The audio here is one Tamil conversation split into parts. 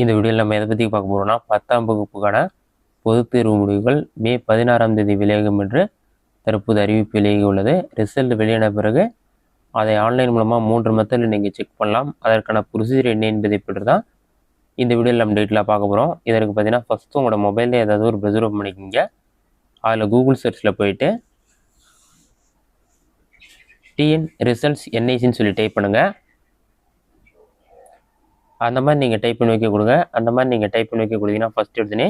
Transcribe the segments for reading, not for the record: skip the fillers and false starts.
இந்த வீடியோவில் நம்ம எதை பற்றி பார்க்க போகிறோம்னா 10ஆம் வகுப்புக்கான பொதுத் தேர்வு முடிவுகள் மே 16ஆம் தேதி வெளியாகும் என்று தற்போது அறிவிப்பு வெளியாகி உள்ளது. ரிசல்ட் வெளியான பிறகு அதை ஆன்லைன் மூலமாக 3 மெத்தடில் நீங்கள் செக் பண்ணலாம். அதற்கான ப்ரொசீஜர் என்ன என்பதை பற்றி தான் இந்த வீடியோவில் நம்ம டீட்டெயிலாக பார்க்க போகிறோம். இதற்கு பார்த்தீங்கன்னா ஃபஸ்ட்டு உங்களோட மொபைலில் ஏதாவது ஒரு ப்ரௌசர் ஓப்பன் பண்ணிக்கிங்க. அதில் கூகுள் சர்ச்சில் போயிட்டு டிஎன் ரிசல்ட்ஸ் என்ஐசின்னு சொல்லி டைப் பண்ணுங்கள். அந்த மாதிரி நீங்கள் டைப் பண்ணி வைக்க கொடுங்க. அந்த மாதிரி நீங்கள் டைப் பண்ணி வைக்க கொடுத்தீங்கன்னா ஃபஸ்ட் எடுத்துனே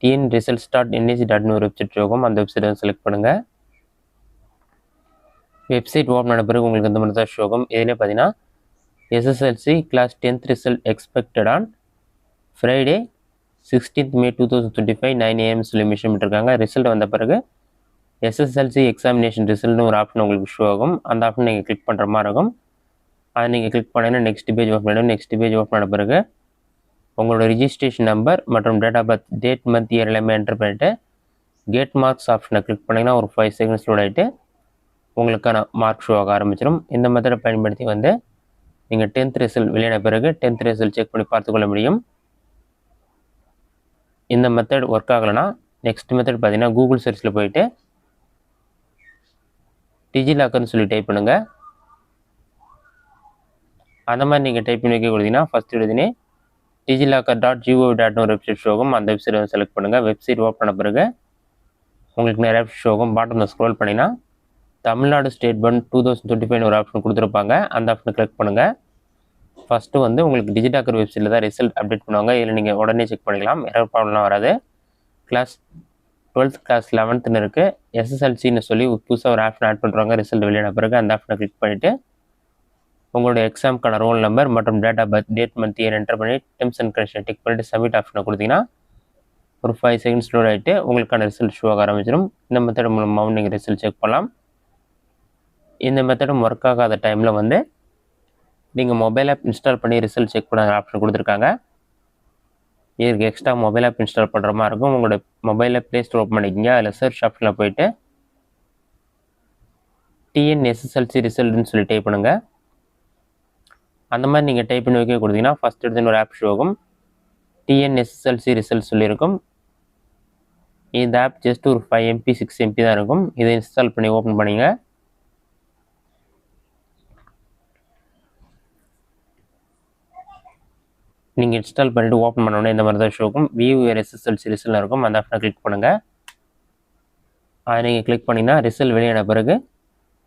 டிஎன் ரிசல்ட்ஸ் .nic.in ஒரு வெப்சைட் இருக்கும். அந்த வெப்சைட்டை செலக்ட் பண்ணுங்கள். வெப்சைட் ஓப்பன் ஆன பிறகு உங்களுக்கு இந்த மாதிரி தான் ஷோ ஆகும். இதிலே பார்த்தீங்கன்னா SSLC class 10th result expected on Friday 16th May 2025 9 AM சொல்லி மென்ஷன் பண்ணிருக்காங்க. ரிசல்ட் வந்த பிறகு எஸ்எஸ்எல்சி எக்ஸாமினேஷன் ரிசல்ட்னு ஒரு ஆப்ஷன் உங்களுக்கு ஷோ ஆகும். அந்த ஆப்ஷன் நீங்கள் கிளிக் பண்ணுற மாதிரி இருக்கும். அதை நீங்கள் கிளிக் பண்ணிங்கன்னா நெக்ஸ்ட் பேஜ் ஓப்பன் பண்ணிடும். நெக்ஸ்ட் பேஜ் ஓப்பன் ஆன பிறகு உங்களோட ரிஜிஸ்ட்ரேஷன் நம்பர் மற்றும் date of birth, date, month, year எல்லாமே என்டர் பண்ணிவிட்டு கேட் மார்க்ஸ் ஆப்ஷனை கிளிக் பண்ணிங்கன்னா ஒரு 5 செகண்ட்ஸ் லோட் ஆகிட்டு உங்களுக்கான மார்க் ஷோ ஆக ஆரம்பிச்சிடும். இந்த மெத்தடை பயன்படுத்தி நீங்கள் 10th ரிசல்ட் வெளியான பிறகு 10th ரிசல்ட் செக் பண்ணி பார்த்துக்கொள்ள முடியும். இந்த மெத்தட் ஒர்க் ஆகலைன்னா நெக்ஸ்ட் மெத்தட் பார்த்தீங்கன்னா கூகுள் சர்ச்சில் போயிட்டு டிஜிலாக்கர்னு சொல்லி டைப் பண்ணுங்கள். அந்த மாதிரி நீங்கள் டைப் பண்ணி வைக்க கொடுத்தீங்கன்னா ஃபஸ்ட் எடுத்துனே digillocker.gov.in ஒரு வெப்சைட் ஷோ ஆகும். அந்த வெப்சைட்டை செலக்ட் பண்ணுங்கள். வெப்சைட் ஓப்பன் பண்ண பிறகு உங்களுக்கு நிறைய ஷோ ஆகும். பாட்டமில் ஸ்க்ரோல் பண்ணிங்கன்னா தமிழ்நாடு ஸ்டேட் பண்ட் 2025 ஒரு ஆப்ஷன் கொடுத்துருப்பாங்க. அந்த ஆப்ஷனை கிளிக் பண்ணுங்கள். ஃபஸ்ட்டு உங்களுக்கு டிஜிலாக்கர் வெப்சைட்டில் தான் ரிசல்ட் அப்டேட் பண்ணுவாங்க. இதில் நீங்கள் உடனே செக் பண்ணிக்கலாம். எரர் ப்ராப்ளம்லாம் வராது. கிளாஸ் 12th கிளாஸ் 11th இருக்குது. எஸ்எஸ்எல்சின்னு சொல்லி புதுசாக ஒரு ஆப்ஷன் ஆட் பண்ணுறாங்க. ரிசல்ட் வெளியான பிறகு அந்த ஆப்ஷனை கிளிக் பண்ணிவிட்டு உங்களோட எக்ஸாமுக்கான ரோல் நம்பர் மற்றும் date of birth, date, month, year enter பண்ணி டெர்ம்ஸ் அண்ட் கண்டிஷன் டிக் பண்ணிவிட்டு சப்மிட் ஆப்ஷனை கொடுத்தீங்கன்னா ஒரு 5 செகண்ட்ஸ் லோட் ஆகிட்டு உங்களுக்கான ரிசல்ட் ஷோ ஆக ஆரம்பிச்சிடும். இந்த மெத்தட் மூலமாகவும் நீங்கள் ரிசல்ட் செக் பண்ணலாம். இந்த மெத்தடும் ஒர்க் ஆகாத டைமில் நீங்கள் மொபைல் ஆப் இன்ஸ்டால் பண்ணி ரிசல்ட் செக் பண்ண ஆப்ஷன் கொடுத்துருக்காங்க. இதுக்கு எக்ஸ்ட்ரா மொபைல் ஆப் இன்ஸ்டால் பண்ணுற மாதிரி இருக்கும். உங்களோட மொபைலில் ப்ளே ஸ்டோர் ஓப்பன் பண்ணிக்கிங்க. அதில் சர்ச் ஆப்ஷனில் போயிட்டு டிஎன்எஸ்எஸ்எல்சி ரிசல்ட்னு சொல்லி டைப் பண்ணுங்கள். அந்த மாதிரி நீங்கள் டைப் பண்ணி வைக்க கொடுத்தீங்கன்னா ஃபஸ்ட் எடுத்துன்னு ஒரு ஆப் ஷோ ஆகும். டிஎன்எஸ்எஸ்எல்சி ரிசல்ட் சொல்லியிருக்கும். இந்த ஆப் ஜஸ்ட் ஒரு 5 MB 6 MB தான் இருக்கும். இதை இன்ஸ்டால் பண்ணி ஓப்பன் பண்ணிங்க. நீங்கள் இன்ஸ்டால் பண்ணிவிட்டு ஓப்பன் பண்ணோன்னே இந்த மாதிரி தான் ஷோ ஆகும். வியூ எஸ்எஸ்எல்சி ரிசல்ட் இருக்கும். அந்த ஆப்ஷனை கிளிக் பண்ணுங்கள். அதை நீங்கள் கிளிக் பண்ணிங்கன்னா ரிசல்ட் வெளியான பிறகு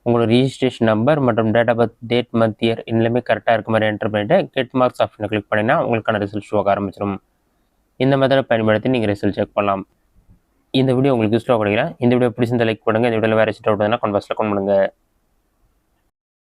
உங்களோட ரிஜிஸ்ட்ரேஷன் நம்பர் மற்றும் date of birth, date, month, year எல்லாமே கரெக்டாக இருக்க மாதிரி என்டர் பண்ணிவிட்டு கெட் மார்க்ஸ் ஆப்ஷனை கிளிக் பண்ணிங்கன்னா உங்களுக்கான ரிசல்ட் ஷோ ஆக ஆரம்பிச்சிடும். இந்த மெத்தடை பயன்படுத்தி நீங்கள் ரிசல்ட் செக் பண்ணலாம். இந்த வீடியோ உங்களுக்கு யூஸ்ஃபுல்லாக கிடைக்கிறேன். இந்த வீடியோ பிடிச்சிருந்தா லைக் பண்ணுங்கள். இந்த வீடியோவில் வேறு டவுட் இருந்தால் கமெண்ட் பாக்ஸில் கமெண்ட் பண்ணுங்கள்.